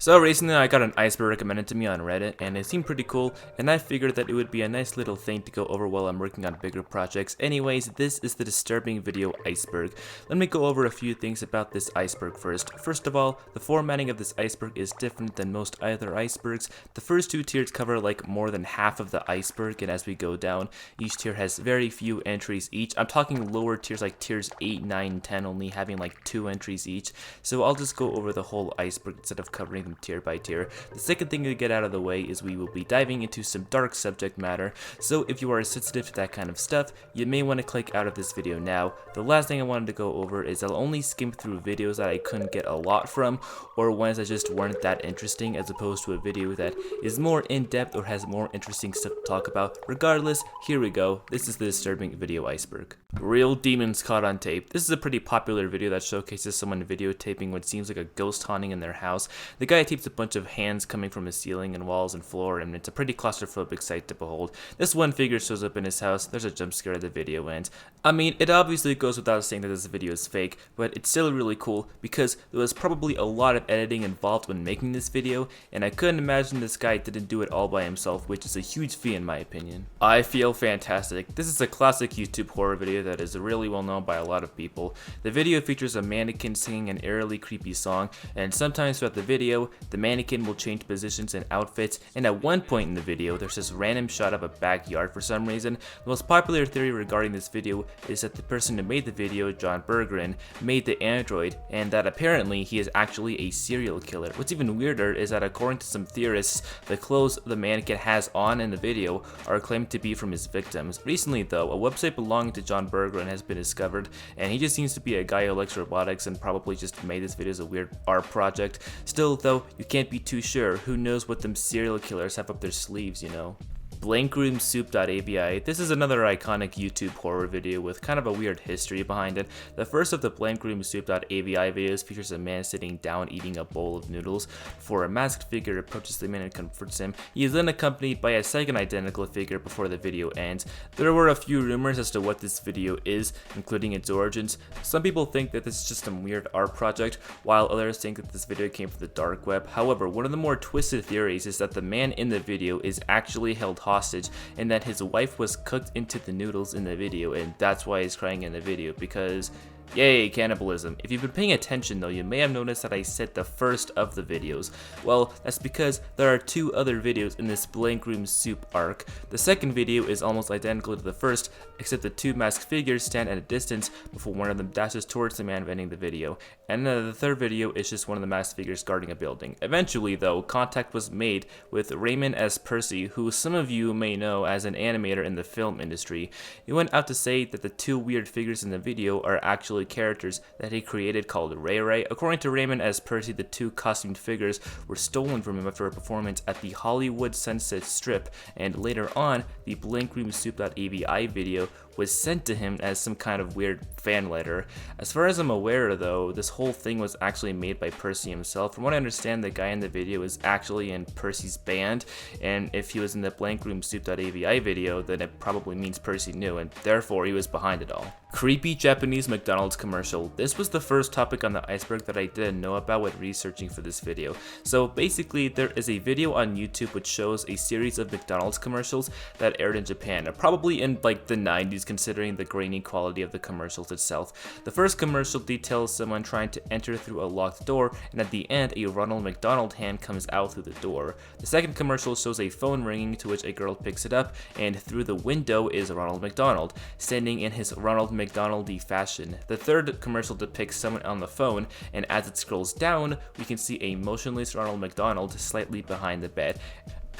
So recently I got an iceberg recommended to me on Reddit and it seemed pretty cool, and I figured that it would be a nice little thing to go over while I'm working on bigger projects. Anyways, this is the Disturbing Video Iceberg. Let me go over a few things about this iceberg first. First of all, the formatting of this iceberg is different than most other icebergs. The first two tiers cover like more than half of the iceberg, and as we go down, each tier has very few entries each. I'm talking lower tiers like tiers 8, 9, 10 only having like 2 entries each. So I'll just go over the whole iceberg instead of covering them tier by tier. The second thing to get out of the way is we will be diving into some dark subject matter, so if you are sensitive to that kind of stuff, you may want to click out of this video now. The last thing I wanted to go over is I'll only skim through videos that I couldn't get a lot from, or ones that just weren't that interesting, as opposed to a video that is more in-depth or has more interesting stuff to talk about. Regardless, here we go. This is the Disturbing Video Iceberg. Real demons caught on tape. This is a pretty popular video that showcases someone videotaping what seems like a ghost haunting in their house. The guy tapes a bunch of hands coming from his ceiling and walls and floor, and it's a pretty claustrophobic sight to behold. This one figure shows up in his house, there's a jump scare at the video ends. I mean, it obviously goes without saying that this video is fake, but it's still really cool because there was probably a lot of editing involved when making this video, and I couldn't imagine this guy didn't do it all by himself, which is a huge feat in my opinion. I feel fantastic. This is a classic YouTube horror video that is really well known by a lot of people. The video features a mannequin singing an eerily creepy song, and sometimes throughout the video, the mannequin will change positions and outfits, and at one point in the video, there's this random shot of a backyard for some reason. The most popular theory regarding this video is that the person who made the video, John Berggren, made the android, and that apparently he is actually a serial killer. What's even weirder is that according to some theorists, the clothes the mannequin has on in the video are claimed to be from his victims. Recently though, a website belonging to John Berggren has been discovered, and he just seems to be a guy who likes robotics and probably just made this video as a weird art project. Still though, you can't be too sure. Who knows what them serial killers have up their sleeves, you know? Blankroomsoup.avi. This is another iconic YouTube horror video with kind of a weird history behind it. The first of the Blankroomsoup.avi videos features a man sitting down eating a bowl of noodles before a masked figure approaches the man and comforts him. He is then accompanied by a second identical figure before the video ends. There were a few rumors as to what this video is, including its origins. Some people think that this is just some weird art project, while others think that this video came from the dark web. However, one of the more twisted theories is that the man in the video is actually held hostage, and that his wife was cooked into the noodles in the video, and that's why he's crying in the video, because yay, cannibalism. If you've been paying attention though, you may have noticed that I said the first of the videos. Well, that's because there are 2 other videos in this Blank Room Soup arc. The second video is almost identical to the first, except the 2 masked figures stand at a distance before one of them dashes towards the man ending the video. And the third video is just one of the masked figures guarding a building. Eventually though, contact was made with Raymond S. Percy, who some of you may know as an animator in the film industry. He went out to say that the 2 weird figures in the video are actually characters that he created called Ray Ray. According to Raymond S. Percy, the 2 costumed figures were stolen from him after a performance at the Hollywood Sunset Strip, and later on, the Blankroomsoup.avi video was sent to him as some kind of weird fan letter. As far as I'm aware though, this whole thing was actually made by Percy himself. From what I understand, the guy in the video is actually in Percy's band, and if he was in the Blankroomsoup.avi video, then it probably means Percy knew, and therefore he was behind it all. Creepy Japanese McDonald's commercial. This was the first topic on the iceberg that I didn't know about when researching for this video. So basically, there is a video on YouTube which shows a series of McDonald's commercials that aired in Japan, probably in like the 90s considering the grainy quality of the commercials itself. The first commercial details someone trying to enter through a locked door, and at the end a Ronald McDonald hand comes out through the door. The second commercial shows a phone ringing, to which a girl picks it up, and through the window is Ronald McDonald, standing in his Ronald McDonald-y fashion. The third commercial depicts someone on the phone, and as it scrolls down, we can see a motionless Ronald McDonald slightly behind the bed.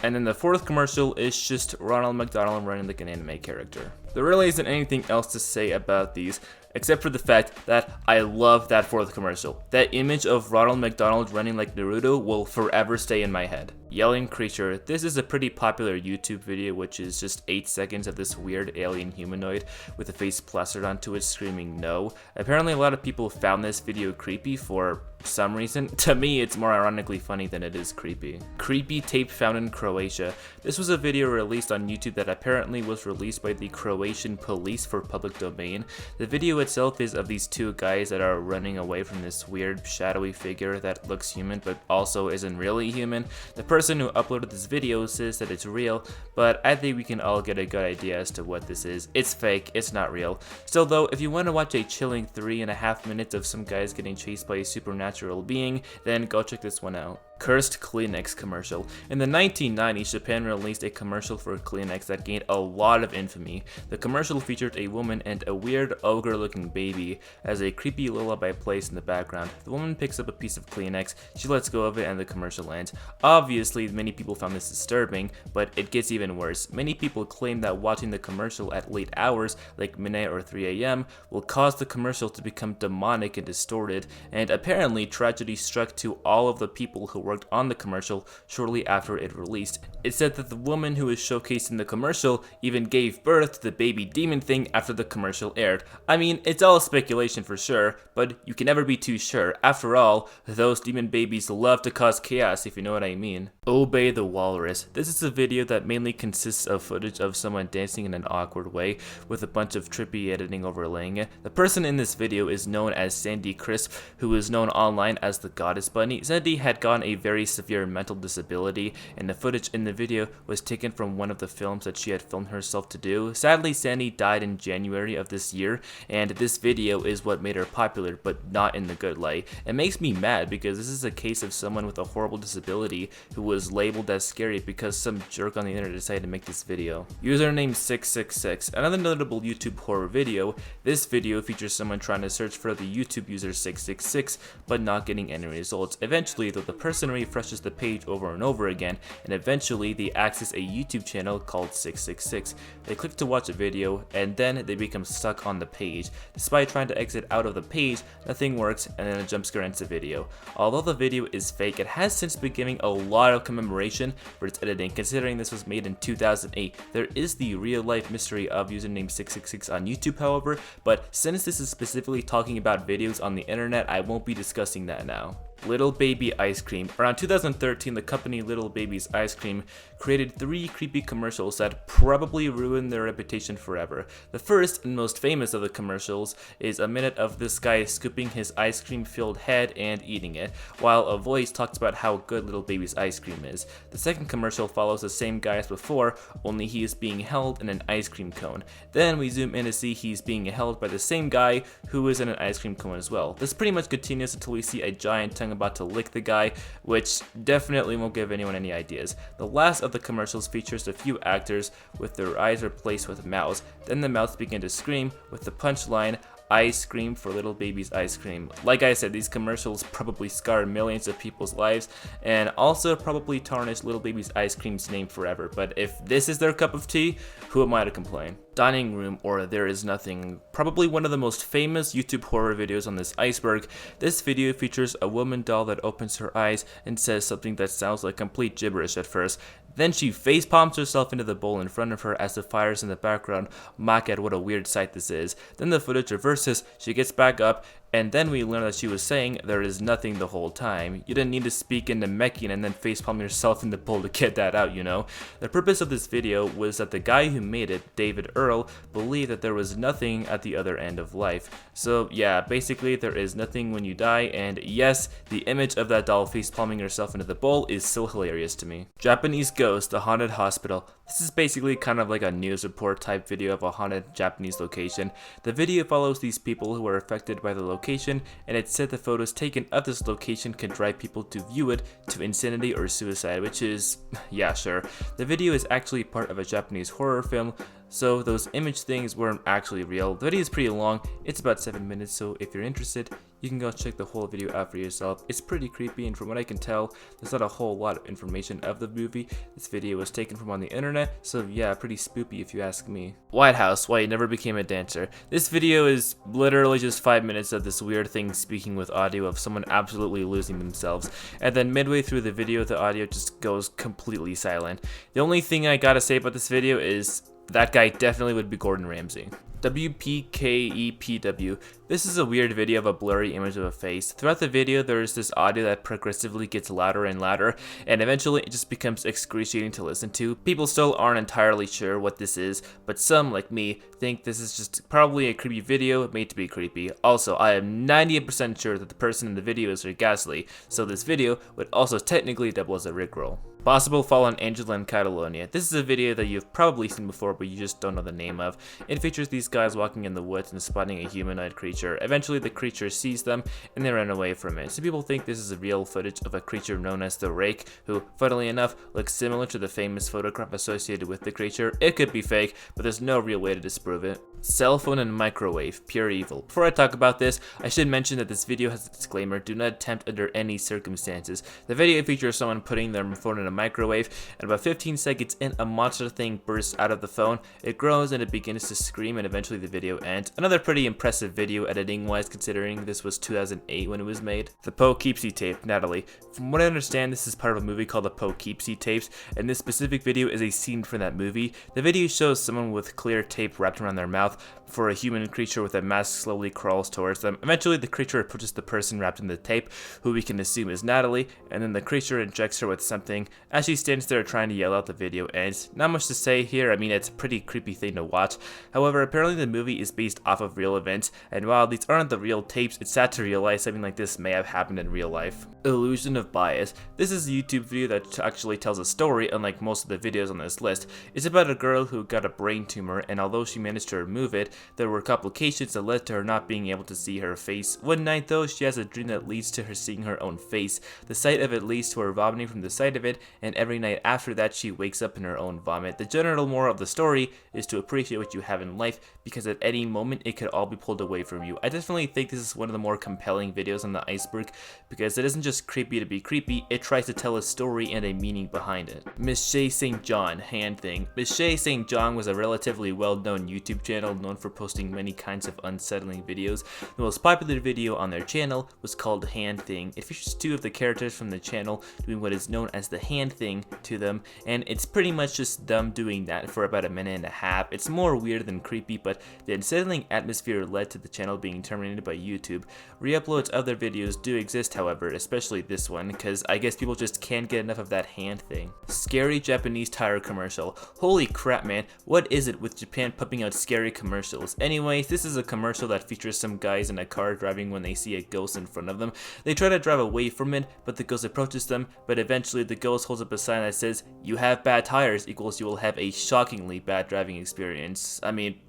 And then the fourth commercial is just Ronald McDonald running like an anime character. There really isn't anything else to say about these, except for the fact that I love that fourth commercial. That image of Ronald McDonald running like Naruto will forever stay in my head. Yelling Creature. This is a pretty popular YouTube video, which is just 8 seconds of this weird alien humanoid with a face plastered onto it screaming no. Apparently a lot of people found this video creepy for some reason. To me, it's more ironically funny than it is creepy. Creepy tape found in Croatia. This was a video released on YouTube that apparently was released by the Croatian evaluation police for public domain. The video itself is of these two guys that are running away from this weird shadowy figure that looks human but also isn't really human. The person who uploaded this video says that it's real, but I think we can all get a good idea as to what this is. It's fake, it's not real. Still though, if you want to watch a chilling 3.5 minutes of some guys getting chased by a supernatural being, then go check this one out. Cursed Kleenex commercial. In the 1990s, Japan released a commercial for Kleenex that gained a lot of infamy. The commercial featured a woman and a weird ogre-looking baby as a creepy lullaby plays in the background. The woman picks up a piece of Kleenex, she lets go of it, and the commercial ends. Obviously, many people found this disturbing, but it gets even worse. Many people claim that watching the commercial at late hours, like midnight or 3 a.m., will cause the commercial to become demonic and distorted, and apparently tragedy struck to all of the people who worked on the commercial shortly after it released. It said that the woman who was showcased in the commercial even gave birth to the baby demon thing after the commercial aired. I mean, it's all speculation for sure, but you can never be too sure. After all, those demon babies love to cause chaos, if you know what I mean. Obey the Walrus. This is a video that mainly consists of footage of someone dancing in an awkward way with a bunch of trippy editing overlaying it. The person in this video is known as Sandy Crisp, who is known online as the Goddess Bunny. Sandy had gotten a very severe mental disability, and the footage in the video was taken from one of the films that she had filmed herself to do. Sadly, Sandy died in January of this year, and this video is what made her popular, but not in the good light. It makes me mad because this is a case of someone with a horrible disability who was labeled as scary because some jerk on the internet decided to make this video. Username 666. Another notable YouTube horror video. This video features someone trying to search for the YouTube user 666, but not getting any results. Eventually, though, the person refreshes the page over and over again, and eventually they access a YouTube channel called 666. They click to watch a video, and then they become stuck on the page. Despite trying to exit out of the page, nothing works, and then a jump scare ends the video. Although the video is fake, it has since been giving a lot of commemoration for its editing, considering this was made in 2008. There is the real-life mystery of username 666 on YouTube, however, but since this is specifically talking about videos on the internet, I won't be discussing that now. Little Baby Ice Cream. Around 2013, the company Little Baby's Ice Cream created 3 creepy commercials that probably ruined their reputation forever. The first and most famous of the commercials is a minute of this guy scooping his ice cream filled head and eating it, while a voice talks about how good Little Baby's ice cream is. The second commercial follows the same guy as before, only he is being held in an ice cream cone. Then we zoom in to see he's being held by the same guy who is in an ice cream cone as well. This pretty much continues until we see a giant tongue about to lick the guy, which definitely won't give anyone any ideas. The last of the commercials features a few actors with their eyes replaced with mouths. Then the mouths begin to scream with the punchline, "Ice cream for Little Baby's ice cream." Like I said, these commercials probably scar millions of people's lives and also probably tarnish Little Baby's ice cream's name forever. But if this is their cup of tea, who am I to complain? Dining Room, or There Is Nothing. Probably one of the most famous YouTube horror videos on this iceberg. This video features a woman doll that opens her eyes and says something that sounds like complete gibberish at first. Then she face palms herself into the bowl in front of her as the fires in the background mock at what a weird sight this is. Then the footage reverses, she gets back up, and then we learn that she was saying there is nothing the whole time. You didn't need to speak in Namekian and then facepalm yourself in the bowl to get that out, you know? The purpose of this video was that the guy who made it, David Earl, believed that there was nothing at the other end of life. So yeah, basically there is nothing when you die, and yes, the image of that doll facepalming herself into the bowl is still hilarious to me. Japanese Ghost, the Haunted Hospital. This is basically kind of like a news report type video of a haunted Japanese location. The video follows these people who are affected by the location, and it said the photos taken of this location can drive people to view it to insanity or suicide, which is, yeah, sure. The video is actually part of a Japanese horror film, so those image things weren't actually real. The video is pretty long, it's about 7 minutes, so if you're interested, you can go check the whole video out for yourself. It's pretty creepy, and from what I can tell, there's not a whole lot of information of the movie. This video was taken from on the internet, so yeah, pretty spoopy if you ask me. White House, Why You Never Became a Dancer. This video is literally just 5 minutes of this weird thing speaking with audio of someone absolutely losing themselves, and then midway through the video, the audio just goes completely silent. The only thing I gotta say about this video is that guy definitely would be Gordon Ramsay. WPKEPW. This is a weird video of a blurry image of a face. Throughout the video, there is this audio that progressively gets louder and louder, and eventually it just becomes excruciating to listen to. People still aren't entirely sure what this is, but some, like me, think this is just probably a creepy video made to be creepy. Also, I am 98% sure that the person in the video is Rick Astley, so this video would also technically double as a Rickroll. Possible fallen angel in Catalonia. This is a video that you've probably seen before, but you just don't know the name of. It features these guys walking in the woods and spotting a humanoid creature. Eventually the creature sees them and they run away from it. Some people think this is a real footage of a creature known as the Rake, who, funnily enough, looks similar to the famous photograph associated with the creature. It could be fake, but there's no real way to disprove it. Cell phone and microwave, pure evil. Before I talk about this, I should mention that this video has a disclaimer: do not attempt under any circumstances. The video features someone putting their phone in a microwave, and about 15 seconds in, a monster thing bursts out of the phone. It grows and it begins to scream, and eventually the video ends. Another pretty impressive video editing wise, considering this was 2008 when it was made. The Poughkeepsie tape, Natalie. From what I understand, this is part of a movie called the Poughkeepsie tapes, and this specific video is a scene from that movie. The video shows someone with clear tape wrapped around their mouth before a human creature with a mask slowly crawls towards them. Eventually the creature approaches the person wrapped in the tape, who we can assume is Natalie, and then the creature injects her with something. As she stands there trying to yell out, the video ends. Not much to say here. I mean, it's a pretty creepy thing to watch. However, apparently the movie is based off of real events, and while these aren't the real tapes, it's sad to realize something like this may have happened in real life. Illusion of bias. This is a YouTube video that actually tells a story, unlike most of the videos on this list. It's about a girl who got a brain tumor, and although she managed to remove it, there were complications that led to her not being able to see her face. One night though, she has a dream that leads to her seeing her own face. The sight of it leads to her vomiting from the sight of it, and every night after that she wakes up in her own vomit. The general moral of the story is to appreciate what you have in life, because at any moment it could all be pulled away from you. I definitely think this is one of the more compelling videos on the iceberg, because it isn't just creepy to be creepy, it tries to tell a story and a meaning behind it. Miss Shay St. John, hand thing. Miss Shay St. John was a relatively well-known YouTube channel known for posting many kinds of unsettling videos. The most popular video on their channel was called Hand Thing. It features two of the characters from the channel doing what is known as the hand thing to them, and it's pretty much just them doing that for about a minute and a half. It's more weird than creepy, but the unsettling atmosphere led to the channel being terminated by YouTube. Re-uploads of their videos do exist, however, especially this one, because I guess people just can't get enough of that hand thing. Scary Japanese tire commercial. Holy crap, man, what is it with Japan pumping out scary commercials? Anyways, this is a commercial that features some guys in a car driving when they see a ghost in front of them. They try to drive away from it, but the ghost approaches them, but eventually the ghost holds up a sign that says, "You have bad tires equals you will have a shockingly bad driving experience." I mean,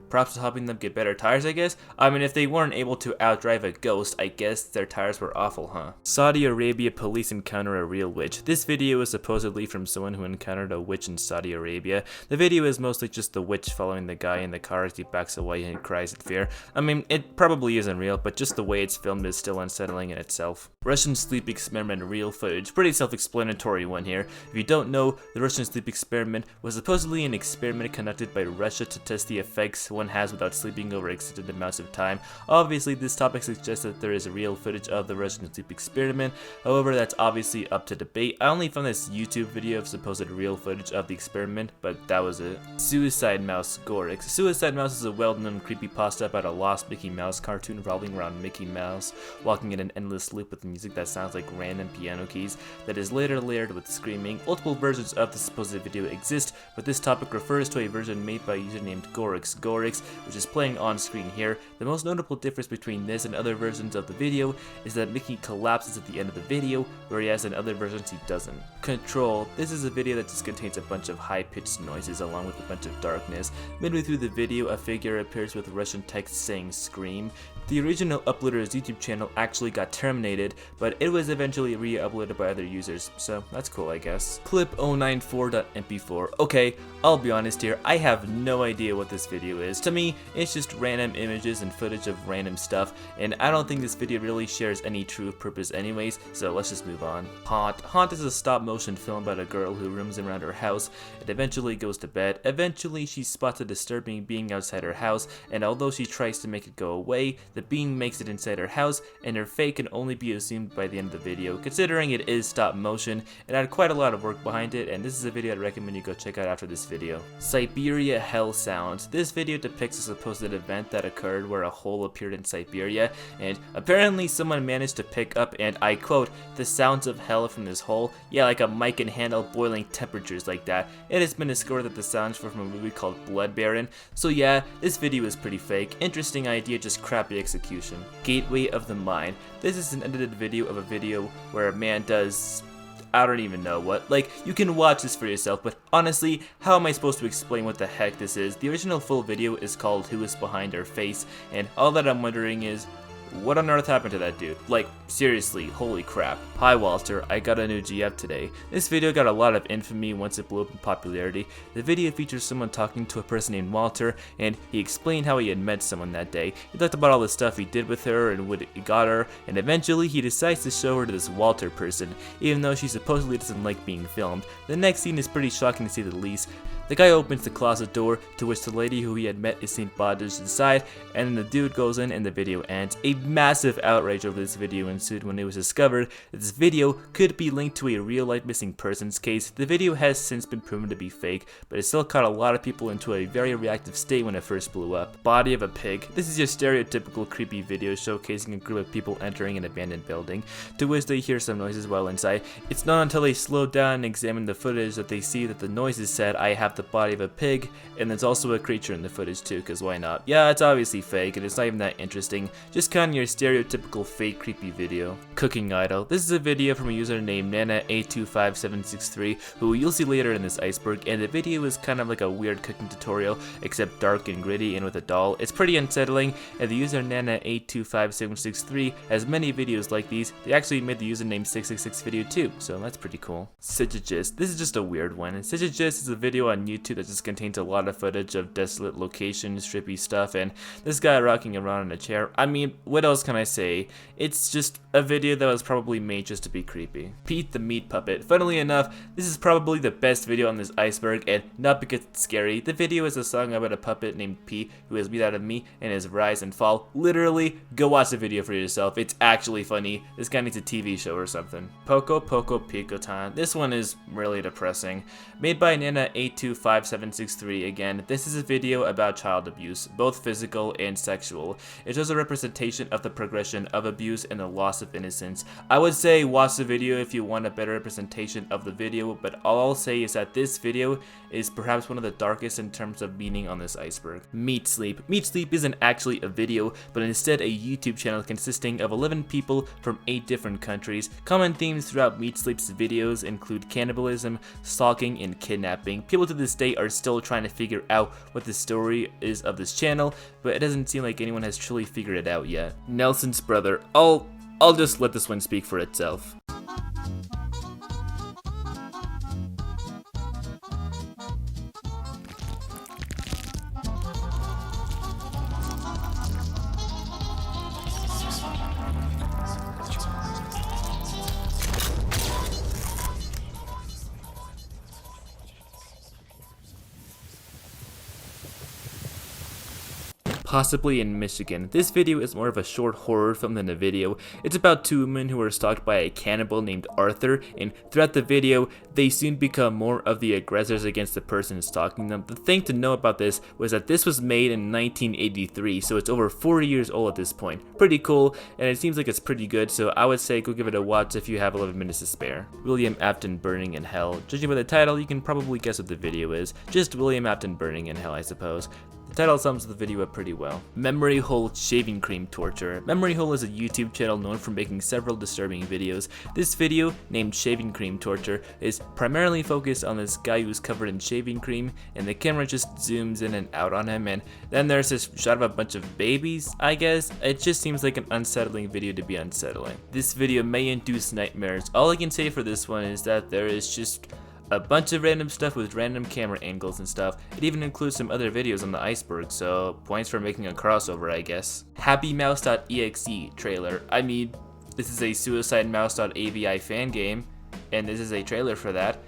props to helping them get better tires, I guess. I mean, if they weren't able to outdrive a ghost, I guess their tires were awful, huh? Saudi Arabia police encounter a real witch. This video is supposedly from someone who encountered a witch in Saudi Arabia. The video is mostly just the witch following the guy in the car as he backs away and cries in fear. I mean, it probably isn't real, but just the way it's filmed is still unsettling in itself. Russian sleep experiment real footage. Pretty self-explanatory one here. If you don't know, the Russian sleep experiment was supposedly an experiment conducted by Russia to test the effects one has without sleeping over extended amounts of time. Obviously, this topic suggests that there is real footage of the Russian sleep experiment. However, that's obviously up to debate. I only found this YouTube video of supposed real footage of the experiment, but that was it. Suicide Mouse Gorix. Suicide Mouse is a well-known creepypasta about a lost Mickey Mouse cartoon revolving around Mickey Mouse walking in an endless loop with music that sounds like random piano keys that is later layered with screaming. Multiple versions of the supposed video exist, but this topic refers to a version made by a user named Gorix, which is playing on screen here. The most notable difference between this and other versions of the video is that Mickey collapses at the end of the video, whereas in other versions he doesn't. Control. This is a video that just contains a bunch of high-pitched noises along with a bunch of darkness. Midway through the video, a figure appears with Russian text saying "scream." The original uploader's YouTube channel actually got terminated, but it was eventually re-uploaded by other users, so that's cool, I guess. Clip 094.mp4. Okay, I'll be honest here, I have no idea what this video is. To me, it's just random images and footage of random stuff, and I don't think this video really shares any true purpose anyways, so let's just move on. Haunt. Haunt is a stop-motion film about a girl who roams around her house and eventually goes to bed. Eventually, she spots a disturbing being outside her house, and although she tries to make it go away, the being makes it inside her house, and her fate can only be assumed by the end of the video. Considering it is stop motion, it had quite a lot of work behind it, and this is a video I'd recommend you go check out after this video. Siberia Hell Sounds. This video depicts a supposed event that occurred where a hole appeared in Siberia, and apparently someone managed to pick up, and I quote, the sounds of hell from this hole. Yeah, like a mic can handle boiling temperatures like that. It has been discovered that the sounds were from a movie called Blood Baron. So yeah, this video is pretty fake. Interesting idea, just crappy execution. Gateway of the Mind. This is an edited video of a video where a man does, I don't even know what. Like, you can watch this for yourself, but honestly, how am I supposed to explain what the heck this is? The original full video is called Who is Behind Our Face, and all that I'm wondering is, what on earth happened to that dude? Like, seriously, holy crap. Hi Walter, I got a new GF today. This video got a lot of infamy once it blew up in popularity. The video features someone talking to a person named Walter, and he explained how he had met someone that day. He talked about all the stuff he did with her and what he got her, and eventually he decides to show her to this Walter person, even though she supposedly doesn't like being filmed. The next scene is pretty shocking to say the least. The guy opens the closet door, to which the lady who he had met is seen bondaged inside, and then the dude goes in and the video ends. A massive outrage over this video ensued when it was discovered that this video could be linked to a real-life missing persons case. The video has since been proven to be fake, but it still caught a lot of people into a very reactive state when it first blew up. Body of a pig. This is your stereotypical creepy video showcasing a group of people entering an abandoned building, to which they hear some noises while inside. It's not until they slow down and examine the footage that they see that the noises said, "I have the body of a pig," and there's also a creature in the footage too, cause why not? Yeah, it's obviously fake and it's not even that interesting, just kinda your stereotypical fake creepy video. Cooking idol. This is a video from a user named Nana825763, who you'll see later in this iceberg, and the video is kind of like a weird cooking tutorial, except dark and gritty and with a doll. It's pretty unsettling, and the user Nana825763 has many videos like these. They actually made the username 666 video too, so that's pretty cool. Sigigist. This is just a weird one, and Sigigist is a video on YouTube that just contains a lot of footage of desolate locations, trippy stuff, and this guy rocking around in a chair. I mean, what else can I say? It's just a video that was probably made just to be creepy. Pete the Meat Puppet. Funnily enough, this is probably the best video on this iceberg, and not because it's scary. The video is a song about a puppet named Pete who is made out of meat and his rise and fall. Literally, go watch the video for yourself. It's actually funny. This guy needs a TV show or something. Poco Poco Picotan. This one is really depressing. Made by Nana825763 again. This is a video about child abuse, both physical and sexual. It shows a representation of the progression of abuse and the loss of innocence. I would say watch the video if you want a better representation of the video, but all I'll say is that this video is perhaps one of the darkest in terms of meaning on this iceberg. Meatsleep. Meatsleep isn't actually a video, but instead a YouTube channel consisting of 11 people from 8 different countries. Common themes throughout Meatsleep's videos include cannibalism, stalking, and kidnapping. People to this day are still trying to figure out what the story is of this channel, but it doesn't seem like anyone has truly figured it out yet. Nelson's brother. I'll just let this one speak for itself. Possibly in Michigan. This video is more of a short horror film than a video. It's about 2 women who are stalked by a cannibal named Arthur, and throughout the video, they soon become more of the aggressors against the person stalking them. The thing to know about this was that this was made in 1983, so it's over 40 years old at this point. Pretty cool, and it seems like it's pretty good, so I would say go give it a watch if you have 11 minutes to spare. William Afton burning in hell. Judging by the title, you can probably guess what the video is. Just William Afton burning in hell, I suppose. The title sums the video up pretty well. Memory Hole Shaving Cream Torture. Memory Hole is a YouTube channel known for making several disturbing videos. This video, named Shaving Cream Torture, is primarily focused on this guy who's covered in shaving cream, and the camera just zooms in and out on him, and then there's this shot of a bunch of babies, I guess. It just seems like an unsettling video to be unsettling. This video may induce nightmares. All I can say for this one is that there is just a bunch of random stuff with random camera angles and stuff. It even includes some other videos on the iceberg, so points for making a crossover, I guess. HappyMouse.exe trailer. I mean, this is a SuicideMouse.avi fan game, and this is a trailer for that.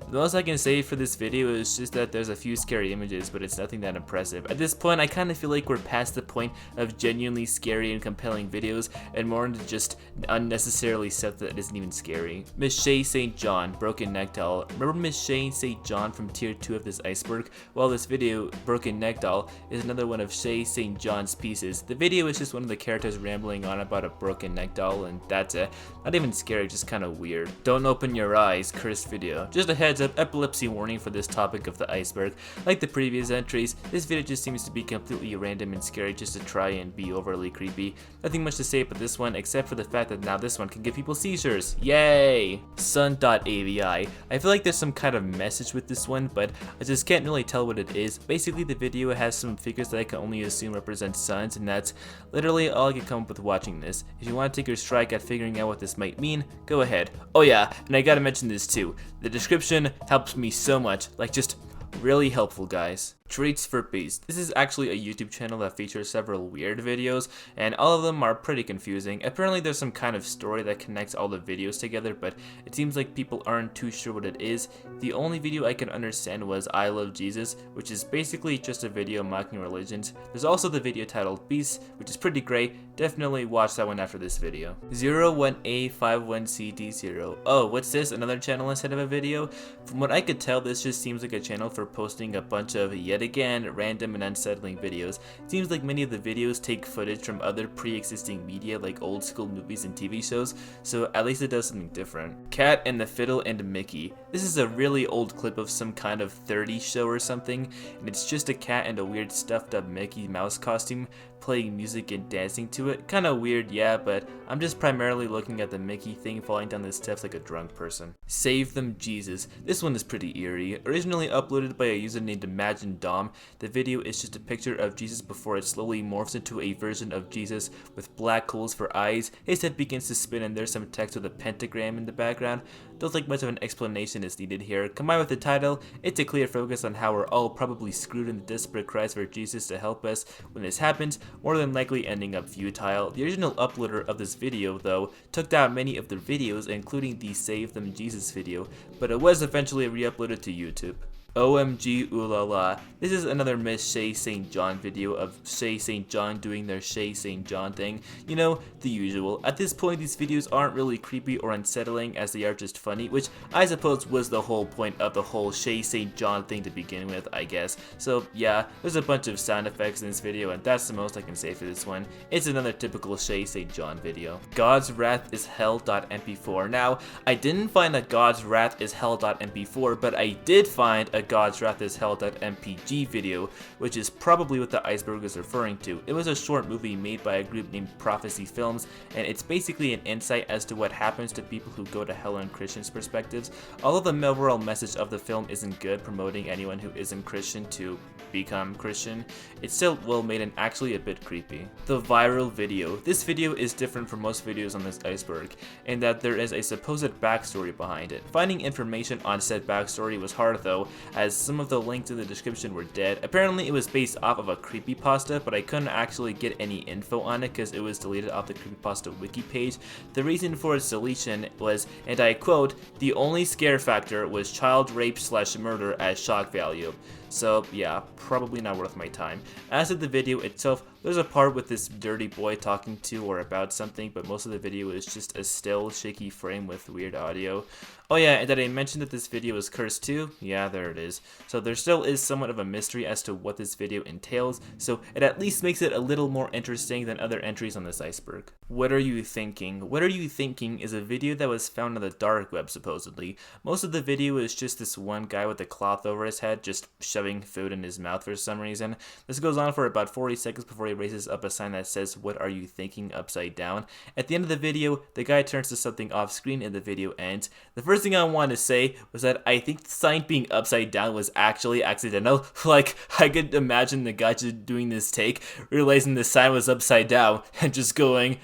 The most I can say for this video is just that there's a few scary images, but it's nothing that impressive. At this point, I kind of feel like we're past the point of genuinely scary and compelling videos, and more into just unnecessarily stuff that isn't even scary. Miss Shay St. John, Broken Neck Doll. Remember Miss Shay St. John from tier 2 of this iceberg? Well, this video, Broken Neck Doll, is another one of Shay St. John's pieces. The video is just one of the characters rambling on about a broken neck doll, and that's it. Not even scary, just kind of weird. Don't open your eyes, cursed video. Just a heads up, epilepsy warning for this topic of the iceberg. Like the previous entries, this video just seems to be completely random and scary just to try and be overly creepy. Nothing much to say about this one except for the fact that now this one can give people seizures. Yay! Sun.avi. I feel like there's some kind of message with this one, but I just can't really tell what it is. Basically, the video has some figures that I can only assume represent suns, and that's literally all I can come up with watching this. If you want to take your strike at figuring out what this might mean, go ahead. Oh yeah, and I gotta mention this too. The description helps me so much, like just really helpful, guys. Treats for Beast. This is actually a YouTube channel that features several weird videos, and all of them are pretty confusing. Apparently there's some kind of story that connects all the videos together, but it seems like people aren't too sure what it is. The only video I can understand was I Love Jesus, which is basically just a video mocking religions. There's also the video titled Beast, which is pretty great. Definitely watch that one after this video. 01A51CD0. Oh, what's this? Another channel instead of a video? From what I could tell, this just seems like a channel for posting a bunch of yet again random and unsettling videos. It seems like many of the videos take footage from other pre-existing media like old school movies and TV shows, so at least it does something different. Cat and the Fiddle and Mickey. This is a really old clip of some kind of 30s show or something, and it's just a cat and a weird stuffed up Mickey Mouse costume playing music and dancing to it. Kinda weird, yeah, but I'm just primarily looking at the Mickey thing falling down the steps like a drunk person. Save Them Jesus. This one is pretty eerie. Originally uploaded by a user named Imagine Dom, the video is just a picture of Jesus before it slowly morphs into a version of Jesus with black holes for eyes. His head begins to spin and there's some text with a pentagram in the background. Don't think much of an explanation is needed here. Combined with the title, it's a clear focus on how we're all probably screwed in the desperate cries for Jesus to help us when this happens, more than likely ending up futile. The original uploader of this video, though, took down many of their videos, including the Save Them Jesus video, but it was eventually re-uploaded to YouTube. OMG OO-LALA. This is another Miss Shay St. John video of Shay St. John doing their Shay St. John thing. You know, the usual. At this point, these videos aren't really creepy or unsettling as they are just funny, which I suppose was the whole point of the whole Shay St. John thing to begin with, I guess. So yeah, there's a bunch of sound effects in this video, and that's the most I can say for this one. It's another typical Shay St. John video. God's Wrath is Hell.mp4. Now, I didn't find a God's Wrath is Hell.mp4, but I did find a God's Wrath is Hell.mpg video, which is probably what the iceberg is referring to. It was a short movie made by a group named Prophecy Films, and it's basically an insight as to what happens to people who go to hell in Christians' perspectives. Although the overall message of the film isn't good, promoting anyone who isn't Christian to become Christian, it still made it actually a bit creepy. The viral video. This video is different from most videos on this iceberg, in that there is a supposed backstory behind it. Finding information on said backstory was hard though, as some of the links in the description were dead. Apparently it was based off of a creepypasta, but I couldn't actually get any info on it because it was deleted off the creepypasta wiki page. The reason for its deletion was, and I quote, "the only scare factor was child rape / murder as shock value." So yeah, probably not worth my time. As of the video itself, there's a part with this dirty boy talking to or about something, but most of the video is just a still, shaky frame with weird audio. Oh yeah, and did I mention that this video is cursed too? Yeah, there it is. So there still is somewhat of a mystery as to what this video entails, so it at least makes it a little more interesting than other entries on this iceberg. What Are You Thinking? What Are You Thinking is a video that was found on the dark web supposedly. Most of the video is just this one guy with a cloth over his head just shoving food in his mouth for some reason. This goes on for about 40 seconds before he raises up a sign that says, "What are you thinking?" upside down. At the end of the video, the guy turns to something off screen and the video ends. The first thing I wanted to say was that I think the sign being upside down was actually accidental. Like, I could imagine the guy just doing this take, realizing the sign was upside down, and just going,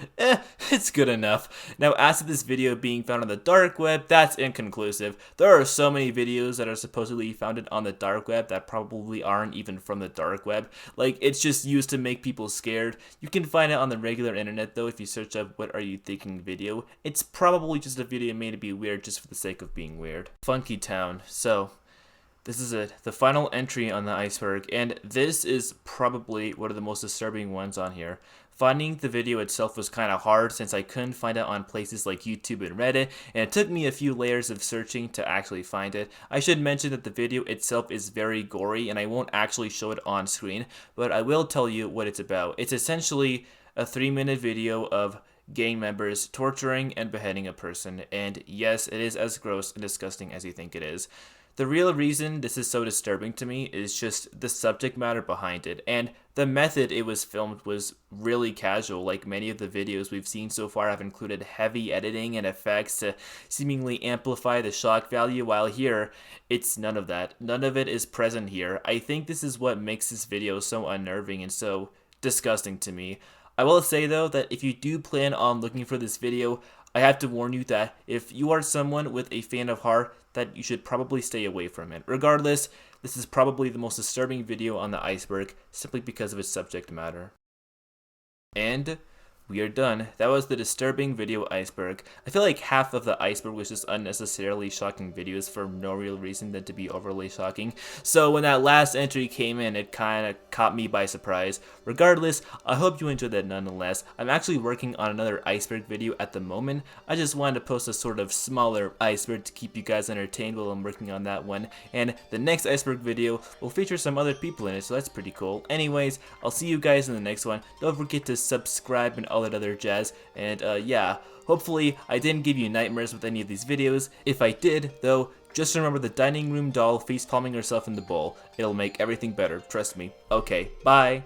it's good enough. Now, as to this video being found on the dark web, that's inconclusive. There are so many videos that are supposedly found on the dark web that that probably aren't even from the dark web. Like, it's just used to make people scared. You can find it on the regular internet though if you search up "what are you thinking" video. It's probably just a video made to be weird just for the sake of being weird. Funky Town. So this is it, the final entry on the iceberg, and this is probably one of the most disturbing ones on here. Finding the video itself was kind of hard since I couldn't find it on places like YouTube and Reddit, and it took me a few layers of searching to actually find it. I should mention that the video itself is very gory, and I won't actually show it on screen, but I will tell you what it's about. It's essentially a 3-minute video of gang members torturing and beheading a person, and yes, it is as gross and disgusting as you think it is. The real reason this is so disturbing to me is just the subject matter behind it, and the method it was filmed was really casual. Like many of the videos we've seen so far have included heavy editing and effects to seemingly amplify the shock value, while here, it's none of that. None of it is present here. I think this is what makes this video so unnerving and so disgusting to me. I will say though that if you do plan on looking for this video, I have to warn you that if you are someone with a fan of horror, that you should probably stay away from it. Regardless, this is probably the most disturbing video on the iceberg simply because of its subject matter. And we are done. That was the Disturbing Video Iceberg. I feel like half of the iceberg was just unnecessarily shocking videos for no real reason than to be overly shocking. So when that last entry came in, it kind of caught me by surprise. Regardless, I hope you enjoyed that nonetheless. I'm actually working on another iceberg video at the moment. I just wanted to post a sort of smaller iceberg to keep you guys entertained while I'm working on that one. And the next iceberg video will feature some other people in it, so that's pretty cool. Anyways, I'll see you guys in the next one. Don't forget to subscribe and all that other jazz, and yeah, hopefully I didn't give you nightmares with any of these videos. If I did, though, just remember the dining room doll face palming herself in the bowl. It'll make everything better, trust me. Okay, bye!